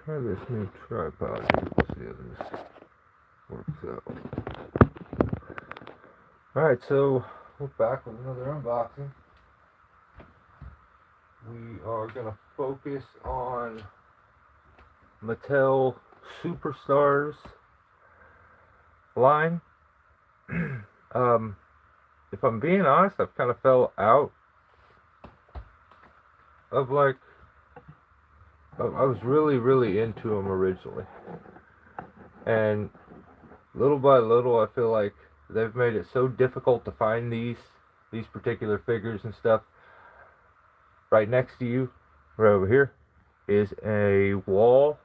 try this new tripod here. We'll see how this works out. Alright, so we're back with another unboxing. We are going to focus on Mattel Superstars line. If I'm being honest, I've kind of fell out of I was really into them originally. And little by little, I feel like they've made it so difficult to find these particular figures and stuff. Right next to you, right over here, is a wall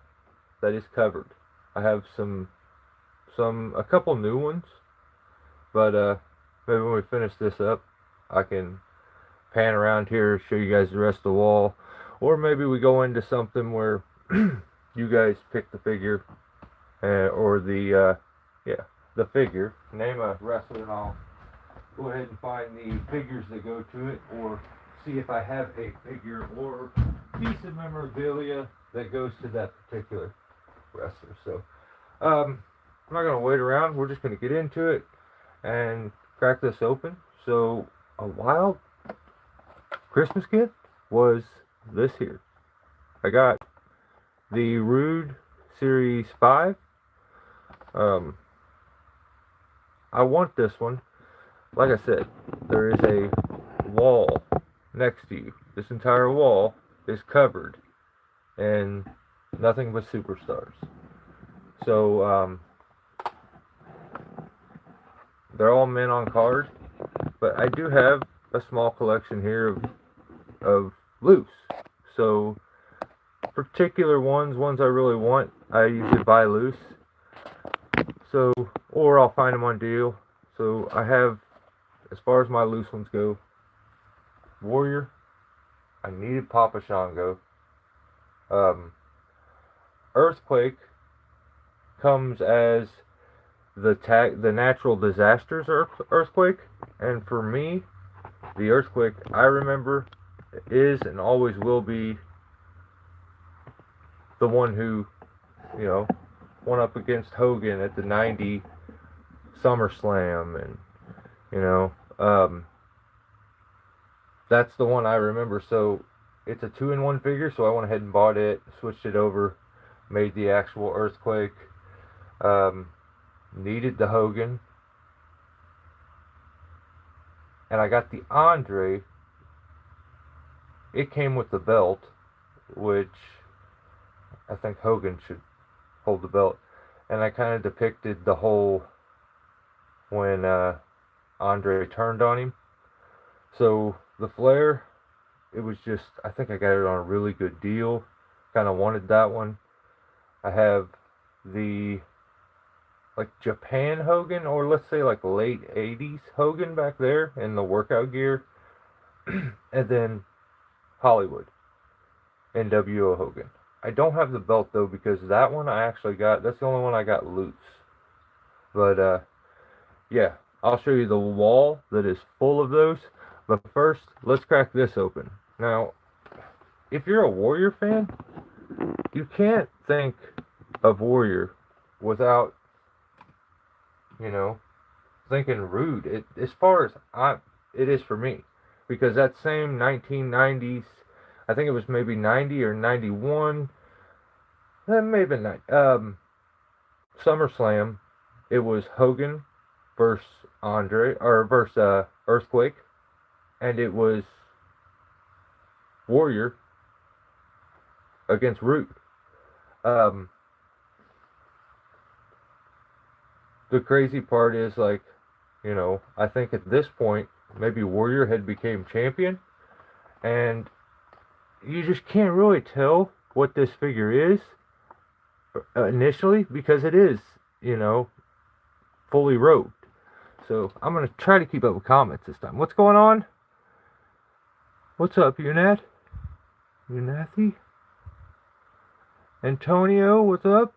that is covered. I have a couple new ones, but maybe when we finish this up, I can pan around here, show you guys the rest of the wall, or maybe we go into something where you guys pick the figure, or the figure, name a wrestler, and I'll go ahead and find the figures that go to it, or see if I have a figure or piece of memorabilia that goes to that particular wrestler. So I'm not going to wait around. We're just going to get into it and crack this open. So a wild Christmas gift was this here. I got the Rude Series 5. I want this one. Like I said, there is a wall next to you. This entire wall is covered in nothing but superstars. So they're all mint on card, but I do have a small collection here of loose. So particular ones I really want, I usually buy loose. So, or I'll find them on deal. So I have, as far as my loose ones go, Warrior. I needed Papa Shango. Earthquake comes as the natural disasters earthquake, and for me, the earthquake I remember is and always will be the one who, went up against Hogan at the '90 SummerSlam, and that's the one I remember. So it's a 2-in-1 figure, so I went ahead and bought it, switched it over, made the actual earthquake. Needed the Hogan, and I got the Andre. It came with the belt, which I think Hogan should hold the belt, and I kind of depicted the whole when Andre turned on him. So the Flair, it was just, I think I got it on a really good deal. Kind of wanted that one. I have the Japan Hogan, or let's say late 80s Hogan back there in the workout gear. And then Hollywood NWO Hogan. I don't have the belt though, because that one I actually got, that's the only one I got loose. But yeah, I'll show you the wall that is full of those. But first, let's crack this open. Now, if you're a Warrior fan, you can't think of Warrior without, thinking Rude. As far as it is for me, because that same 1990s, I think it was maybe 90 or 91, maybe 90, SummerSlam, it was Hogan versus Andre, or versus Earthquake, and it was Warrior against Rude. The crazy part is, I think at this point, maybe Warrior had became champion, and you just can't really tell what this figure is initially, because it is, fully robed. So I'm going to try to keep up with comments this time. What's going on? What's up, Unat? Unathi? Antonio, what's up?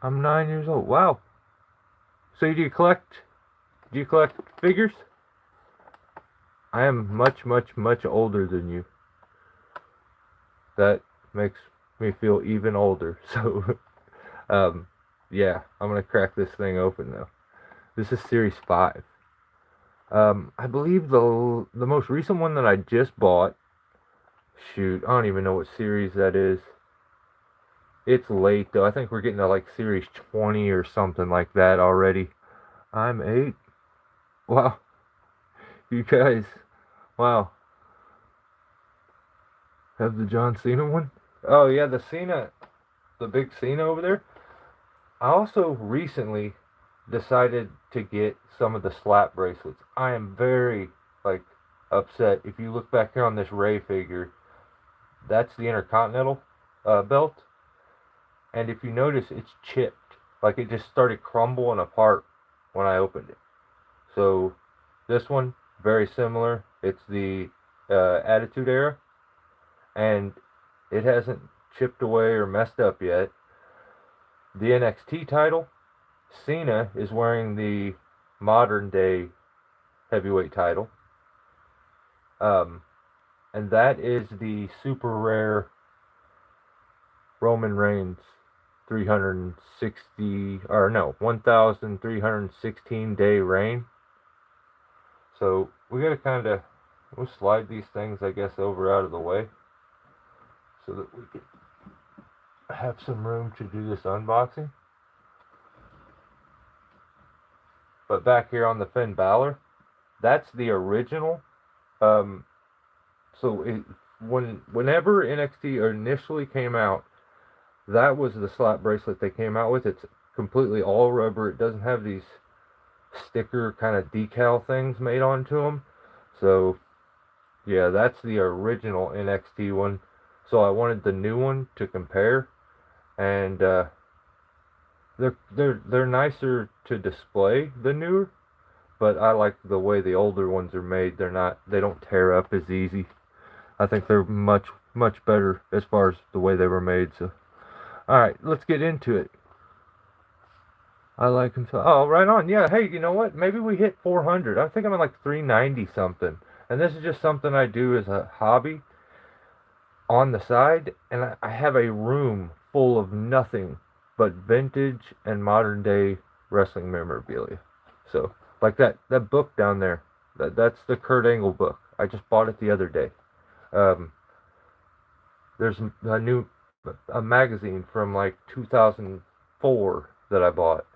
I'm 9 years old. Wow. So do you collect figures? I am much older than you. that makes me feel even older. So, um, yeah, I'm gonna crack this thing open though. This is Series 5. I believe the most recent one that I just bought. Shoot, I don't even know what series that is. It's late though. I think we're getting to like Series 20 or something like that already. I'm 8. Wow, you guys. Wow, have the John Cena one? Oh yeah, the Cena, the big Cena over there. I also recently decided to get some of the slap bracelets. I am very like upset. If you look back here on this Ray figure, that's the Intercontinental belt, and if you notice, it's chipped. Like it just started crumbling apart when I opened it. So this one very similar. It's the Attitude Era, and it hasn't chipped away or messed up yet. The NXT title, Cena is wearing the modern day heavyweight title. Um, and that is the super rare Roman Reigns 360, or no, 1,316 day reign. So we gotta kind of, we'll slide these things, I guess, over out of the way so that we can have some room to do this unboxing. But back here on the Finn Balor, that's the original. Um, so whenever NXT initially came out, that was the slap bracelet they came out with. It's completely all rubber. It doesn't have these sticker kind of decal things made onto them. So yeah, that's the original NXT one. So I wanted the new one to compare, and they're nicer to display, the newer, but I like the way the older ones are made. They don't tear up as easy. I think they're much better as far as the way they were made. So all right, let's get into it. I like them so. Oh, right on. Yeah. Hey, you know what? Maybe we hit 400. I think I'm at like 390 something. And this is just something I do as a hobby on the side. And I have a room full of nothing but vintage and modern day wrestling memorabilia. So, like that book down there. That's the Kurt Angle book. I just bought it the other day. Um, there's a magazine from like 2004 that I bought.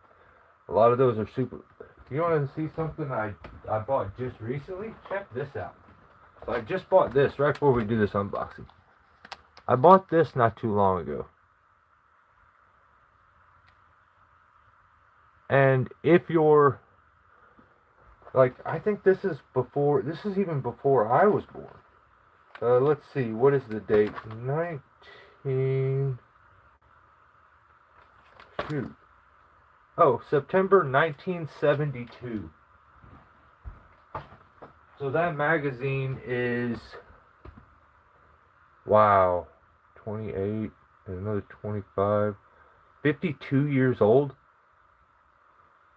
A lot of those are super. You want to see something I bought just recently? Check this out. So I just bought this right before we do this unboxing. I bought this not too long ago. And if you're like, I think this is even before I was born. Let's see, what is the date? 19. Shoot. Oh, September 1972. So that magazine is, wow, 28, and another 25, 52 years old.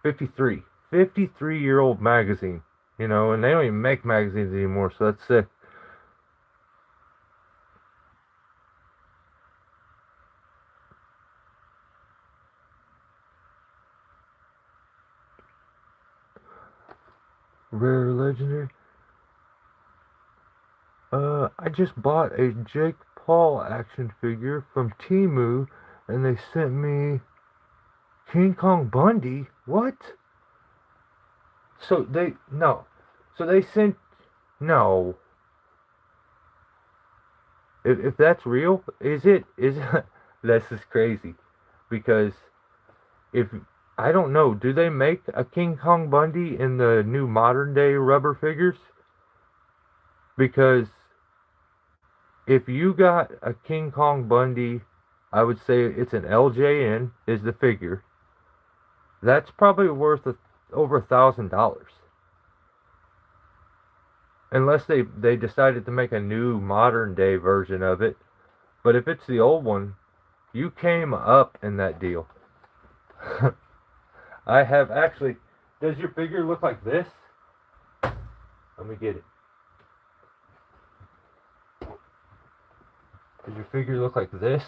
53. 53-year-old magazine. You know, and they don't even make magazines anymore, so that's sick. Rare legendary. I just bought a Jake Paul action figure from Temu, and they sent me King Kong Bundy. What? So they no. So they sent no. If that's real, is this is crazy, because if I don't know, do they make a King Kong Bundy in the new modern day rubber figures? Because if you got a King Kong Bundy, I would say it's an LJN is the figure. That's probably worth over $1,000. Unless they decided to make a new modern day version of it. But if it's the old one, you came up in that deal. I have actually. Does your figure look like this? Let me get it. Does your figure look like this?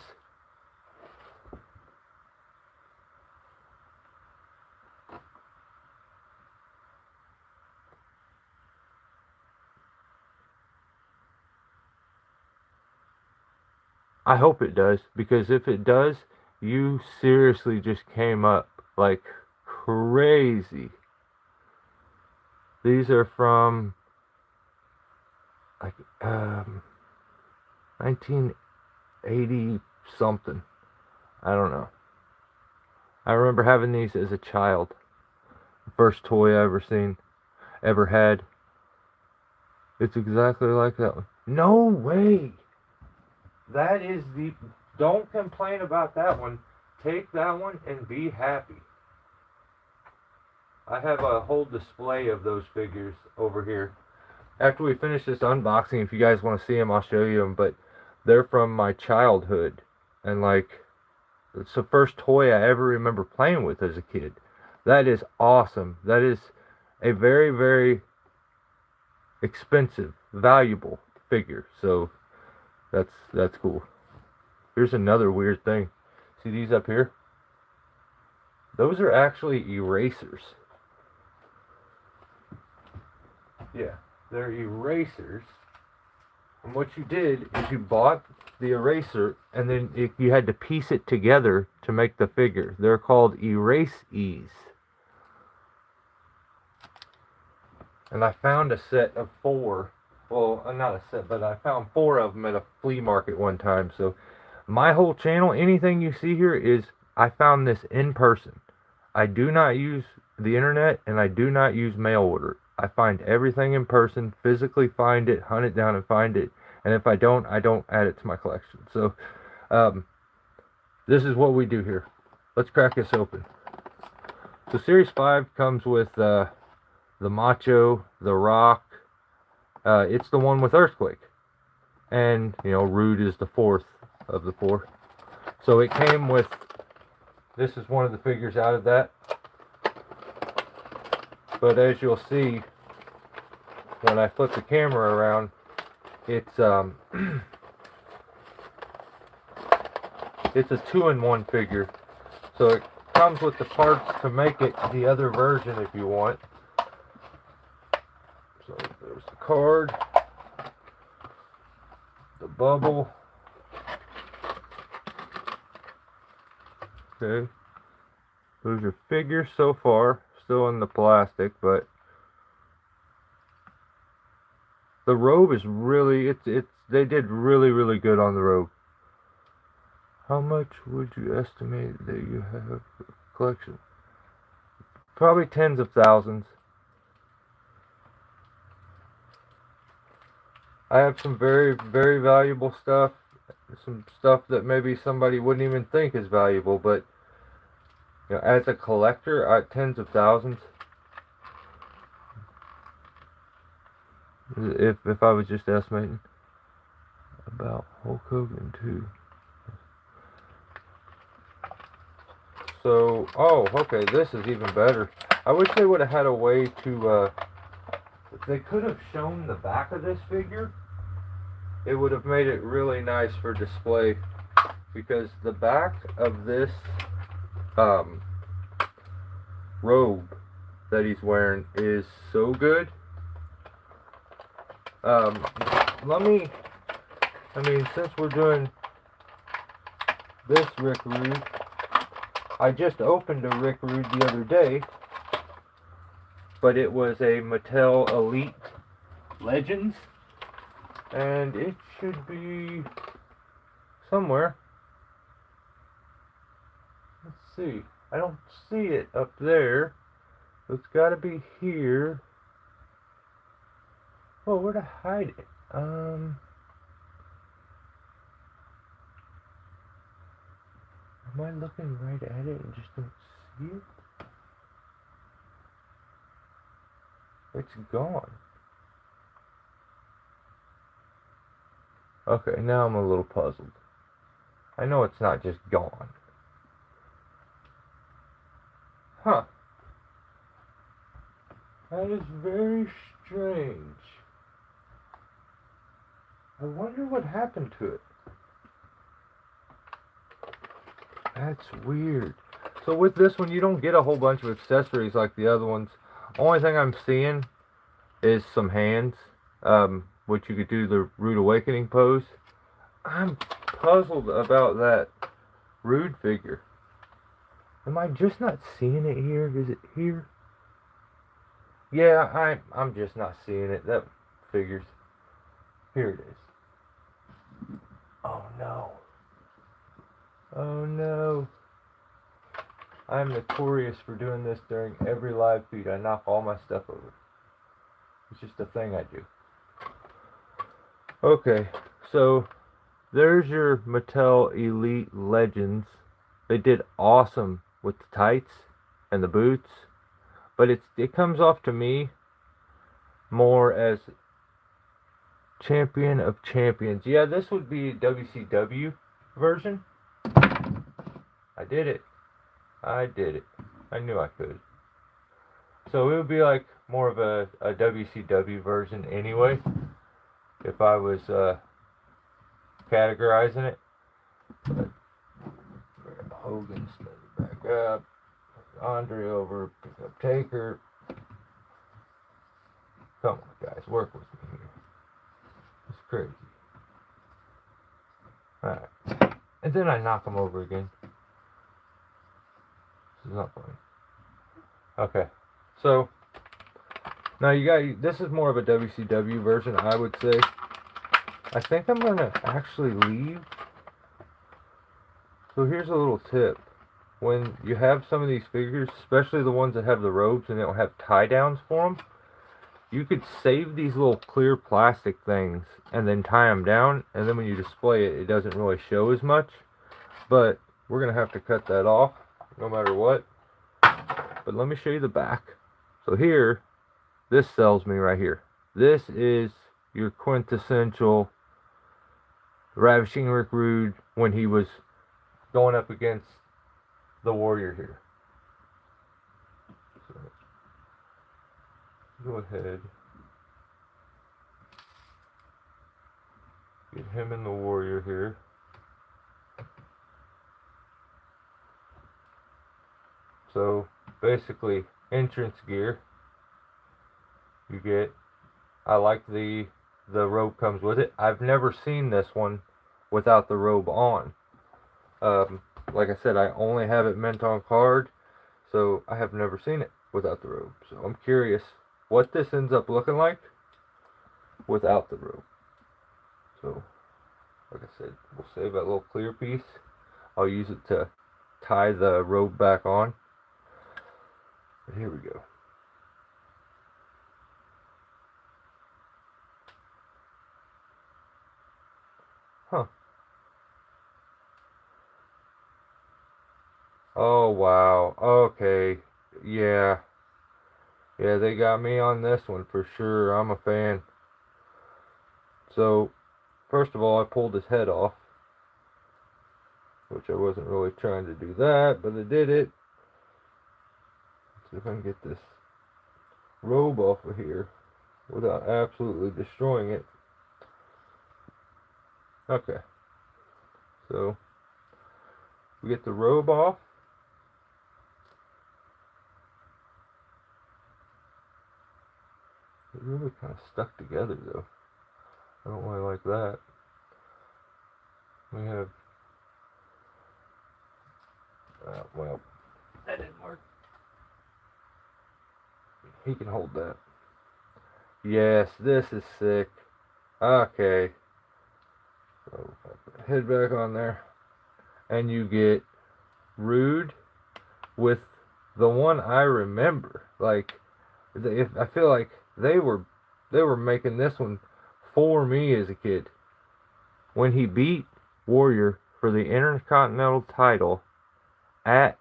I hope it does, because if it does, you seriously just came up like crazy. These are from like 1980 something. I don't know. I remember having these as a child. The first toy I ever had. It's exactly like that one. No way! That is the... Don't complain about that one. Take that one and be happy. I have a whole display of those figures over here. After we finish this unboxing, if you guys want to see them, I'll show you them. But they're from my childhood. And like, it's the first toy I ever remember playing with as a kid. That is awesome. That is a very, very expensive, valuable figure. So that's cool. Here's another weird thing. See these up here? Those are actually erasers. Yeah, they're erasers. And what you did is you bought the eraser and then you had to piece it together to make the figure. They're called erase-ees. And I found a set of 4. Well, not a set, but I found 4 of them at a flea market one time. So my whole channel, anything you see here is I found this in person. I do not use the internet and I do not use mail order. I find everything in person, physically find it, hunt it down and find it. And if I don't add it to my collection. So this is what we do here. Let's crack this open. So Series 5 comes with the Macho, the Rock. It's the one with Earthquake. And, you know, Rude is the 4th of the 4. So it came with, this is one of the figures out of that. But as you'll see, when I flip the camera around, it's it's a 2-in-1 figure. So it comes with the parts to make it the other version if you want. So there's the card, the bubble. Okay. Those are figures so far, still in the plastic, but the robe is really, they did really good on the robe. How much would you estimate that you have a collection? Probably tens of thousands. I have some very valuable stuff, some stuff that maybe somebody wouldn't even think is valuable, but you know, as a collector, tens of thousands. If I was just estimating. About Hulk Hogan too. So, oh, okay, this is even better. I wish they would have had a way to, if they could have shown the back of this figure, it would have made it really nice for display. Because the back of this robe that he's wearing is so good. Since we're doing this Rick Rude, I just opened a Rick Rude the other day, but it was a Mattel Elite Legends, and it should be somewhere. Let's see. I don't see it up there. It's got to be here. Oh, where to hide it? Am I looking right at it and just don't see it? It's gone. Okay, now I'm a little puzzled. I know it's not just gone. Huh. That is very strange. I wonder what happened to it. That's weird. So with this one, you don't get a whole bunch of accessories like the other ones. Only thing I'm seeing is some hands, which you could do the Rude Awakening pose. I'm puzzled about that Rude figure. Am I just not seeing it here? Is it here? Yeah, I'm just not seeing it. That figures. Here it is. Oh no. Oh no. I'm notorious for doing this during every live feed. I knock all my stuff over. It's just a thing I do. Okay, so there's your Mattel Elite Legends. They did awesome with the tights and the boots, but it comes off to me more as Champion of Champions. Yeah, this would be WCW version. I did it. I did it. I knew I could. So it would be like more of a WCW version anyway, if I was categorizing it. But Hogan started back up. Andre over, pick up Taker. Come on, guys, work with me here. It's crazy. Alright. And then I knock him over again. This is not funny. Okay. So, now this is more of a WCW version, I would say. I think I'm going to actually leave. So here's a little tip. When you have some of these figures, especially the ones that have the robes and they don't have tie downs for them, you could save these little clear plastic things and then tie them down, and then when you display it, it doesn't really show as much. But we're going to have to cut that off no matter what. But let me show you the back. So here, this sells me right here. This is your quintessential Ravishing Rick Rude when he was going up against the Warrior here. So, go ahead. Get him and the Warrior here. So basically, entrance gear. You get. I like the robe comes with it. I've never seen this one without the robe on. Like I said, I only have it mint on card, so I have never seen it without the robe. So I'm curious what this ends up looking like without the robe. So, like I said, we'll save that little clear piece. I'll use it to tie the robe back on. But here we go. Huh. Oh, wow. Okay. Yeah. Yeah, they got me on this one for sure. I'm a fan. So, first of all, I pulled his head off, which I wasn't really trying to do that, but I did it. Let's see if I can get this robe off of here without absolutely destroying it. Okay. So, we get the robe off. It's really kind of stuck together though. I don't really like that. We have, well, that didn't work. He can hold that. Yes, this is sick. Okay. So, if I put head back on there, and you get Rude with the one I remember. Like, I feel like they were making this one for me as a kid. When he beat Warrior for the Intercontinental title at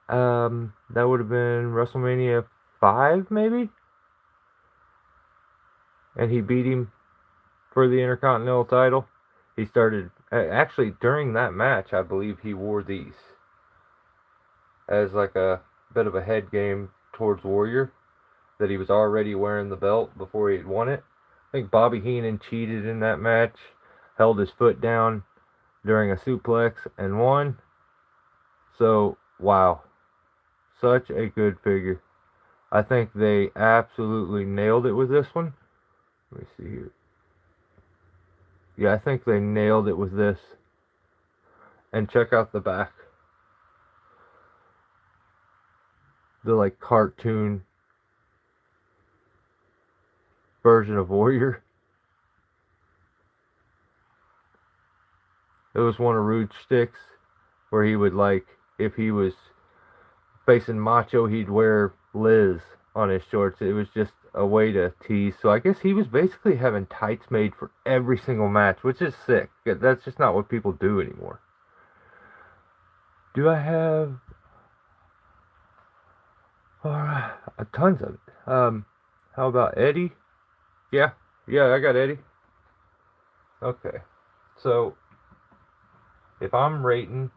that would have been WrestleMania 5 maybe, and he beat him for the Intercontinental title. He started actually during that match, I believe he wore these as like a bit of a head game towards Warrior, that he was already wearing the belt before he had won it. I think Bobby Heenan cheated in that match, held his foot down during a suplex and won. So, wow. Such a good figure. I think they absolutely nailed it with this one. Let me see here. Yeah, I think they nailed it with this. And check out the back. The like cartoon version of Warrior. It was one of Rude's sticks where he would like, if he was facing Macho, he'd wear Liz on his shorts. It was just a way to tease. So I guess he was basically having tights made for every single match, which is sick. That's just not what people do anymore. Do I have tons of it? How about Eddie? Yeah, I got Eddie. Okay, so if I'm rating,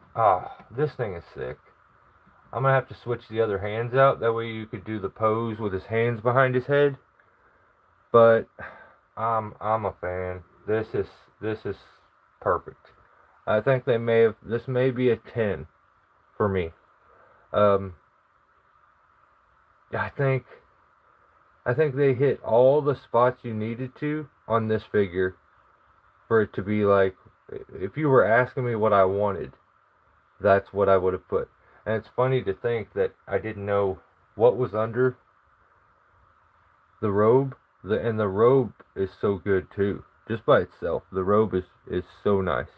this thing is sick. I'm gonna have to switch the other hands out. That way you could do the pose with his hands behind his head. But I'm a fan. This is perfect. I think this may be a 10 for me. Um, I think they hit all the spots you needed to on this figure for it to be like, if you were asking me what I wanted, that's what I would have put. And it's funny to think that I didn't know what was under the robe. And the robe is so good too. Just by itself, the robe is so nice.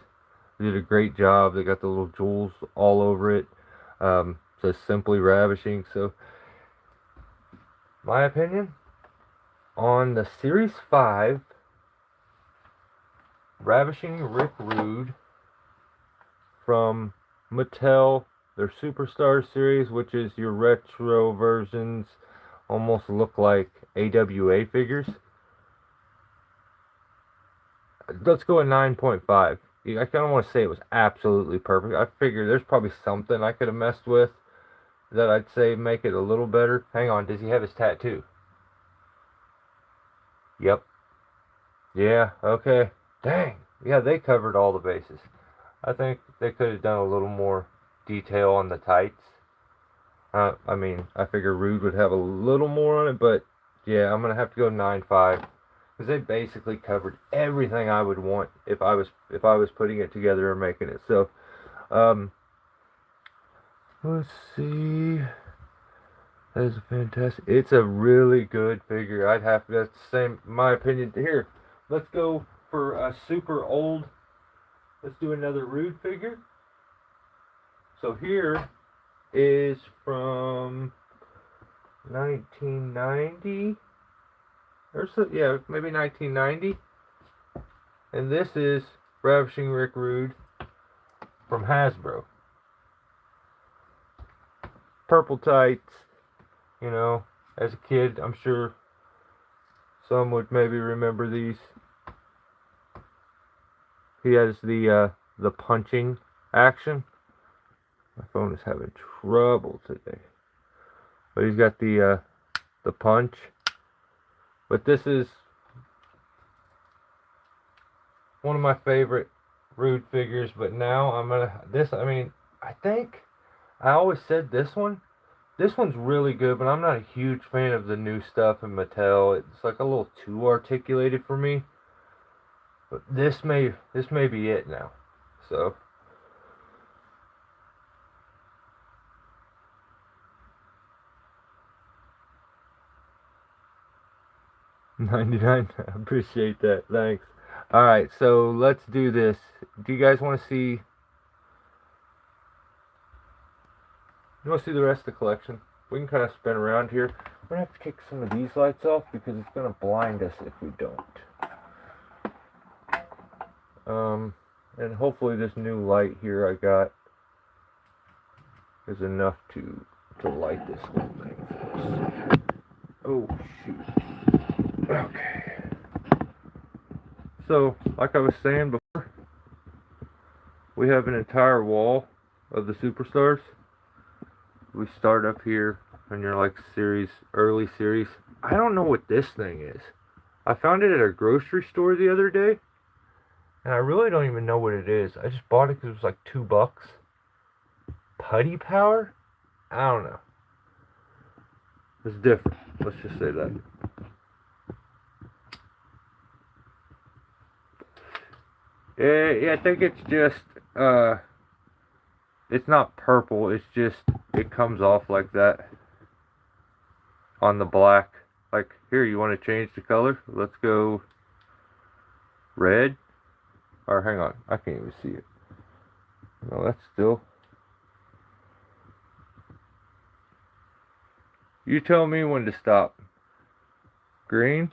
They did a great job. They got the little jewels all over it. Says Simply Ravishing. So, my opinion on the Series 5 Ravishing Rick Rude from Mattel, their Superstar series, which is your retro versions, almost look like AWA figures. Let's go at 9.5. I kind of want to say it was absolutely perfect. I figure there's probably something I could have messed with that I'd say make it a little better. Hang on, does he have his tattoo? Yep. Yeah, okay. Dang. Yeah, they covered all the bases. I think they could have done a little more detail on the tights. I mean, I figure Rude would have a little more on it, but yeah, I'm gonna have to go 9.5 because they basically covered everything I would want if I was putting it together or making it. So, let's see. That is a fantastic. It's a really good figure. I'd have to. That's the same. My opinion. Here, let's go for a super old. Let's do another Rude figure. So here is from 1990 or so, yeah, maybe 1990. And this is Ravishing Rick Rude from Hasbro. Purple tights, you know, as a kid, I'm sure some would maybe remember these. He has the punching action. My phone is having trouble today. But he's got the punch. But this is one of my favorite Rude figures. But now I'm gonna I mean, I think I always said this one. This one's really good, but I'm not a huge fan of the new stuff in Mattel. It's like a little too articulated for me. But this may be it now. So 99. I appreciate that. Thanks. All right, so let's do this. Do you guys want to see? You want to see the rest of the collection? We can kind of spin around here. We're gonna have to kick some of these lights off because it's gonna blind us if we don't. And hopefully this new light here I got is enough to light this whole thing for us. Oh shoot. Okay. So, like I was saying before, we have an entire wall of the Superstars. We start up here and you're like early series. I don't know what this thing is. I found it at a grocery store the other day. And I really don't even know what it is. I just bought it because it was like $2. putty power? I don't know. It's different. Let's just say that. Yeah, I think it's just, it's not purple, it's just, it comes off like that on the black. Like, here, you want to change the color? Let's go red. Or, hang on, I can't even see it. No, that's still. You tell me when to stop. Green.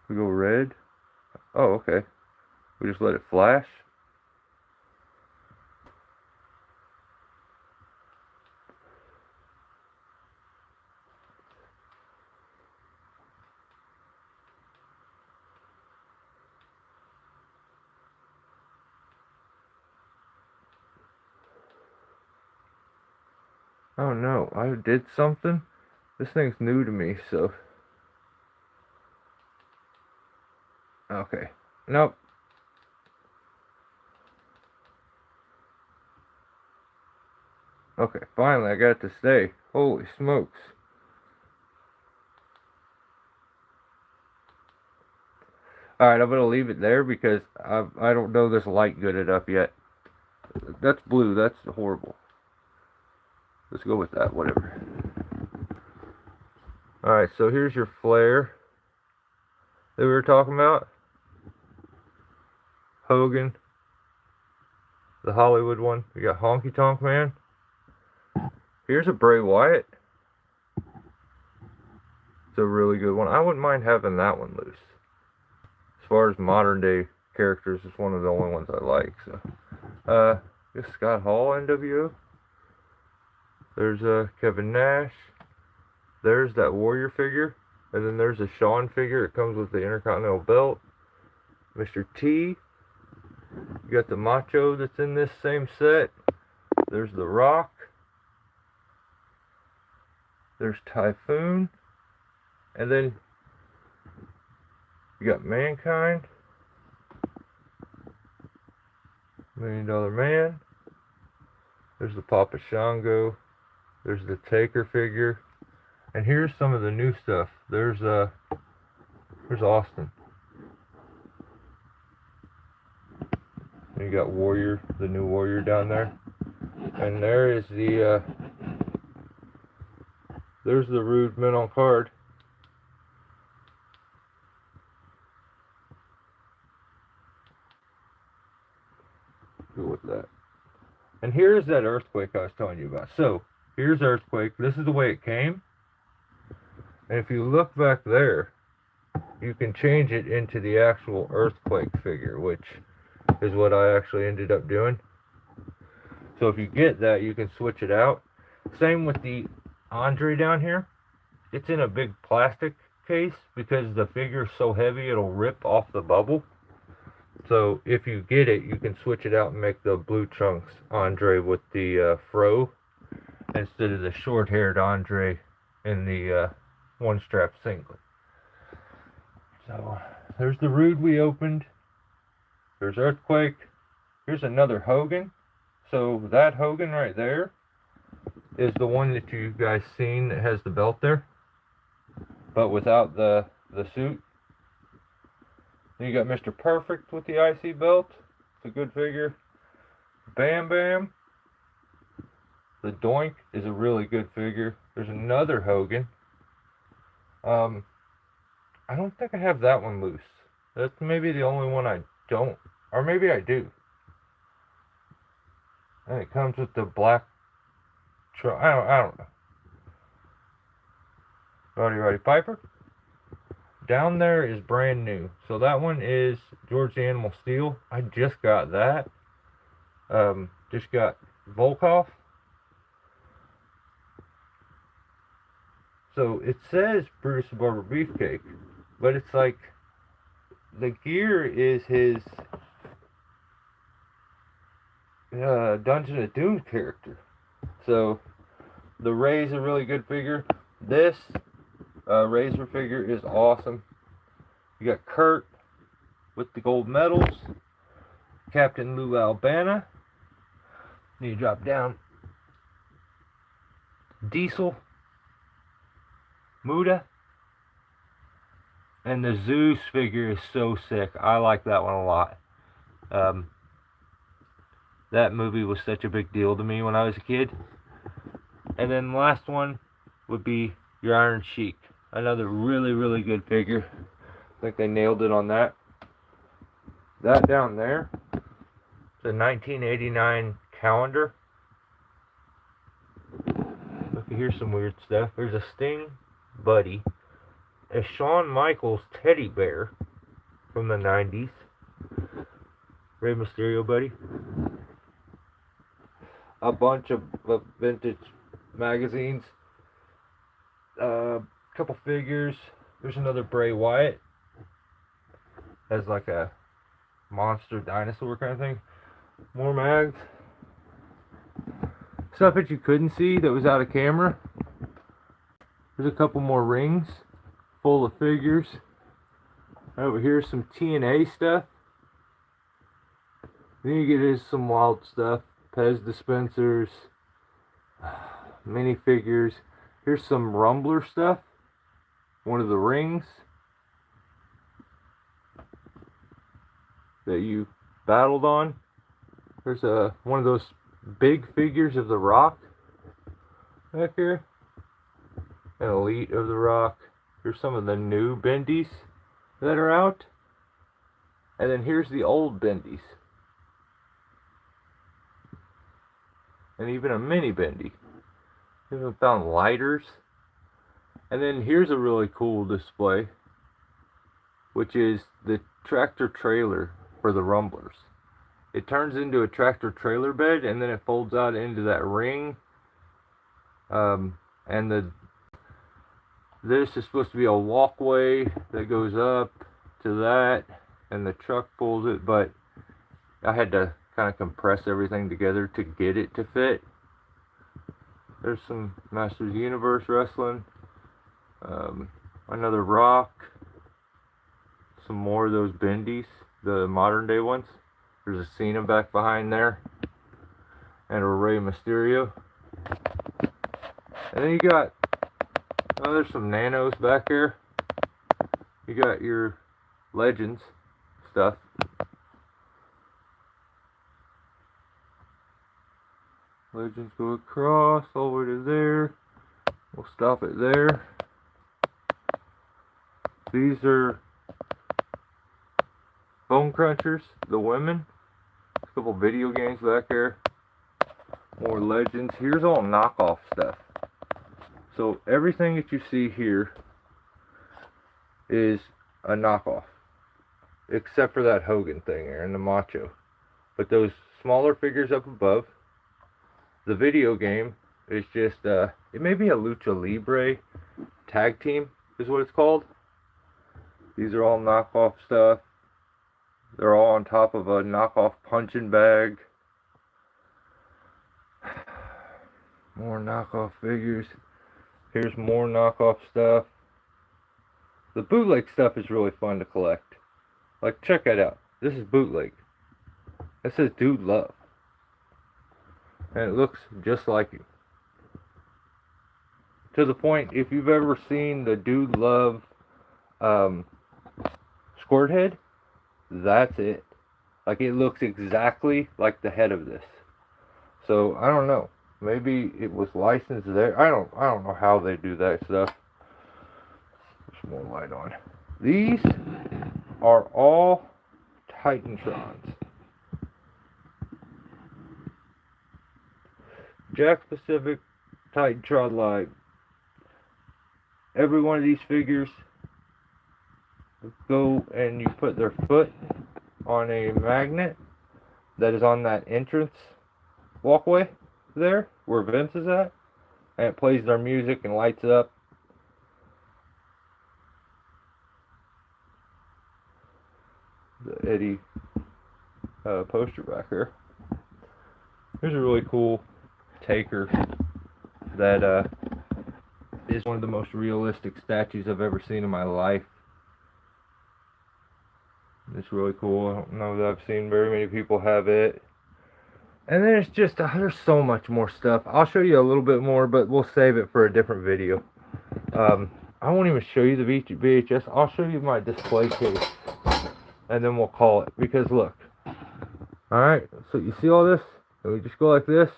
We go red. Oh, okay. We just let it flash. Oh no, I did something? This thing's new to me, so. Okay. Nope. Okay, finally I got it to stay. Holy smokes. Alright, I'm gonna leave it there because I don't know this light good enough yet. That's blue, that's horrible. Let's go with that, whatever. Alright, so here's your flare that we were talking about. Hogan. The Hollywood one. We got Honky Tonk Man. Here's a Bray Wyatt. It's a really good one. I wouldn't mind having that one loose. As far as modern day characters, it's one of the only ones I like. So, this Scott Hall NWO. There's Kevin Nash. There's that Warrior figure. And then there's a Shawn figure. It comes with the Intercontinental Belt. Mr. T. You got the Macho that's in this same set. There's The Rock. There's Typhoon. And then you got Mankind. $1 Million Man. There's the Papa Shango. There's the Taker figure. And here's some of the new stuff. There's Austin. And you got Warrior, the new Warrior down there. And there is there's the Rude Men on card. Go with that. And here's that Earthquake I was telling you about. So, here's Earthquake. This is the way it came. And if you look back there, you can change it into the actual Earthquake figure, which is what I actually ended up doing. So if you get that, you can switch it out. Same with the Andre down here. It's in a big plastic case because the figure's so heavy it'll rip off the bubble. So if you get it, you can switch it out and make the Blue Trunks Andre with the fro instead of the short-haired Andre in the one-strap singlet. So there's the Rude we opened. There's Earthquake. Here's another Hogan. So that Hogan right there is the one that you guys seen that has the belt there, but without the suit. Then you got Mr. Perfect with the IC belt. It's a good figure. Bam Bam. The Doink is a really good figure. There's another Hogan. I don't think I have that one loose. That's maybe the only one I don't. Or maybe I do. And it comes with the black truck. I don't know. Roddy Piper. Down there is brand new. So that one is George the Animal Steel. I just got that. Just got Volkov. So it says Brutus the Barber Beefcake, but it's like the gear is his Dungeon of Doom character. So the Ray's a really good figure. This Razor figure is awesome. You got Kurt with the gold medals, Captain Lou Albana, Then you drop down. Diesel, Muda, and the Zeus figure is so sick. I like that one a lot. That movie was such a big deal to me when I was a kid. And then the last one would be your Iron Sheik. Another really, really good figure. I think they nailed it on that. That down there, the 1989 calendar. Look, here's some weird stuff. There's a Sting Buddy, a Shawn Michaels teddy bear from the 90s. Rey Mysterio buddy. A bunch of vintage magazines. Couple figures. There's another Bray Wyatt. As like a monster dinosaur kind of thing. More mags. Stuff that you couldn't see that was out of camera. There's a couple more rings full of figures. Over here's some TNA stuff. Then you get into some wild stuff. Pez dispensers, minifigures. Here's some Rumbler stuff. One of the rings that you battled on. There's one of those big figures of The Rock back here. An Elite of The Rock. Here's some of the new bendies that are out. And then here's the old bendies. And even a mini bendy. Even found lighters. And then here's a really cool display, which is the tractor trailer for the Rumblers. It turns into a tractor trailer bed, and then it folds out into that ring. And this is supposed to be a walkway that goes up to that, and the truck pulls it, but I had to kind of compress everything together to get it to fit. There's some Masters Universe wrestling. Another Rock. Some more of those bendies, the modern day ones. There's a Cena back behind there. And a Rey Mysterio. And then you got, oh, there's some Nanos back here. You got your Legends stuff. Legends go across all the way to there. We'll stop it there. These are Bone Crunchers, the women. A couple video games back here. More Legends. Here's all knockoff stuff. So everything that you see here is a knockoff. Except for that Hogan thing there and the Macho. But those smaller figures up above, the video game is just, it may be a Lucha Libre tag team is what it's called. These are all knockoff stuff. They're all on top of a knockoff punching bag. More knockoff figures. Here's more knockoff stuff. The bootleg stuff is really fun to collect. Like, check that out. This is bootleg. It says Dude Love. And it looks just like you. To the point, if you've ever seen the Dude Love squirt head, that's it. Like, it looks exactly like the head of this. So I don't know. Maybe it was licensed there. I don't know how they do that stuff. There's more light on. These are all Titantrons. Jack Pacific Titantron Live. Every one of these figures go and you put their foot on a magnet that is on that entrance walkway there where Vince is at, and it plays their music and lights up. The Eddie poster back here. Here's a really cool Taker that is one of the most realistic statues I've ever seen in my life. It's really cool. I don't know that I've seen very many people have it. And then it's just, there's so much more stuff. I'll show you a little bit more, but we'll save it for a different video. I won't even show you the VHS. I'll show you my display case, and then we'll call it. Because look, all right. So you see all this? And we just go like this.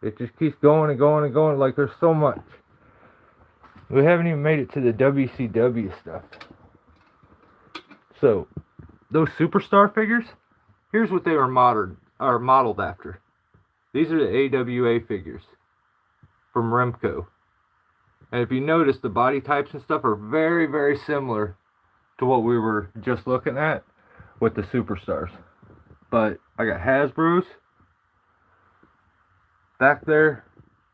It just keeps going and going and going. Like there's so much. We haven't even made it to the WCW stuff. So those superstar figures, here's what they were modeled after. These are the AWA figures from Remco. And if you notice, the body types and stuff are very, very similar to what we were just looking at with the superstars. But I got Hasbro's back there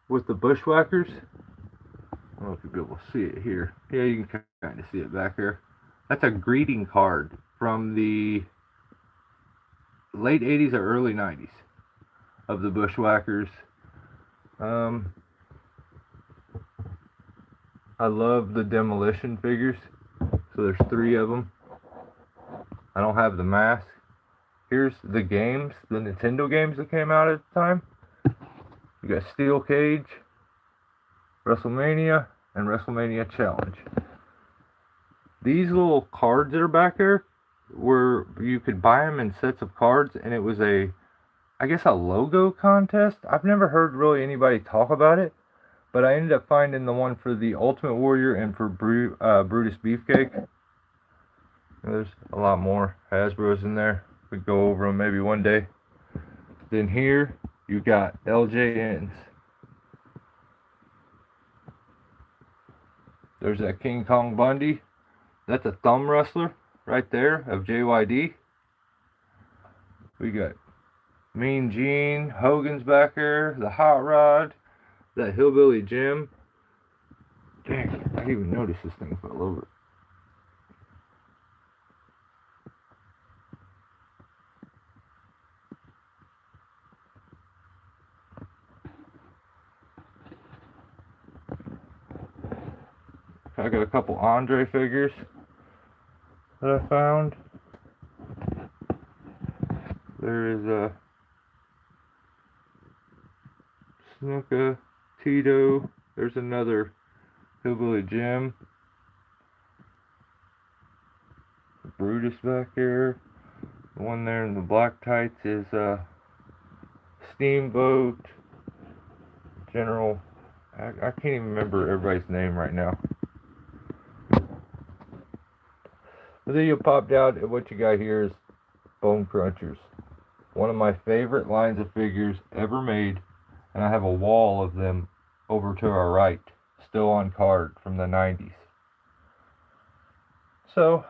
with the Bushwhackers. I don't know if you'll be able to see it here. Yeah, you can kind of see it back there. That's a greeting card from the late 80s or early 90s of the Bushwhackers. I love the Demolition figures. So there's 3 of them. I don't have the mask. Here's the games, the Nintendo games that came out at the time. You got Steel Cage, WrestleMania, and WrestleMania Challenge. These little cards that are back there were, you could buy them in sets of cards, and it was a, I guess, a logo contest. I've never heard really anybody talk about it, but I ended up finding the one for the Ultimate Warrior and for Brutus Beefcake. There's a lot more Hasbro's in there. We go over them maybe one day. Then here you got LJNs. There's that King Kong Bundy. That's a thumb wrestler right there of JYD. We got Mean Gene, Hogan's back there, the Hot Rod, that Hillbilly Jim. Dang, I didn't even notice this thing fell over. I got a couple Andre figures that I found. There is a Snuka, Tito. There's another Hillbilly Jim. Brutus back here. The one there in the black tights is Steamboat. General. I can't even remember everybody's name right now. The video popped out, and what you got here is Bone Crunchers. One of my favorite lines of figures ever made, and I have a wall of them over to our right, still on card from the 90s. So,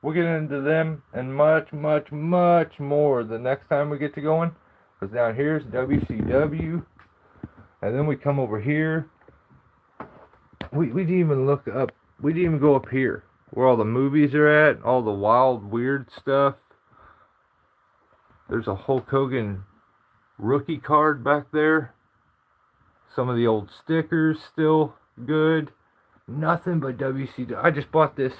we'll get into them and much, much, much more the next time we get to going. Because down here's WCW, and then we come over here. We didn't even look up, we didn't even go up here, where all the movies are at, all the wild, weird stuff. There's a Hulk Hogan rookie card back there. Some of the old stickers still good. Nothing but WCW. I just bought this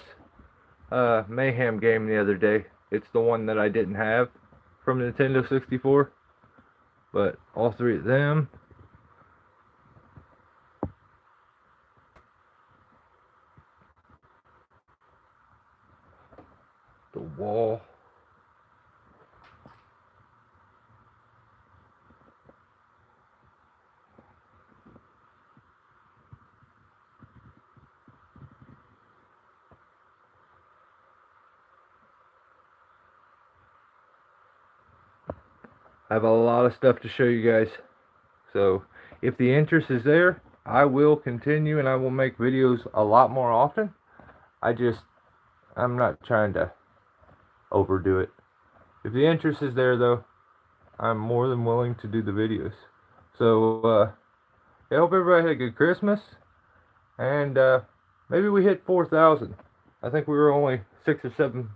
Mayhem game the other day. It's the one that I didn't have from Nintendo 64. But all 3 of them. The wall. I have a lot of stuff to show you guys. So if the interest is there, I will continue and I will make videos a lot more often. I'm not trying to overdo it. If the interest is there though, I'm more than willing to do the videos. So I hope everybody had a good Christmas, and maybe we hit 4,000. I think we were only 6 or 7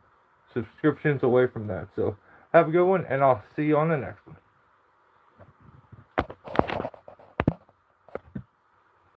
subscriptions away from that. So have a good one, and I'll see you on the next one.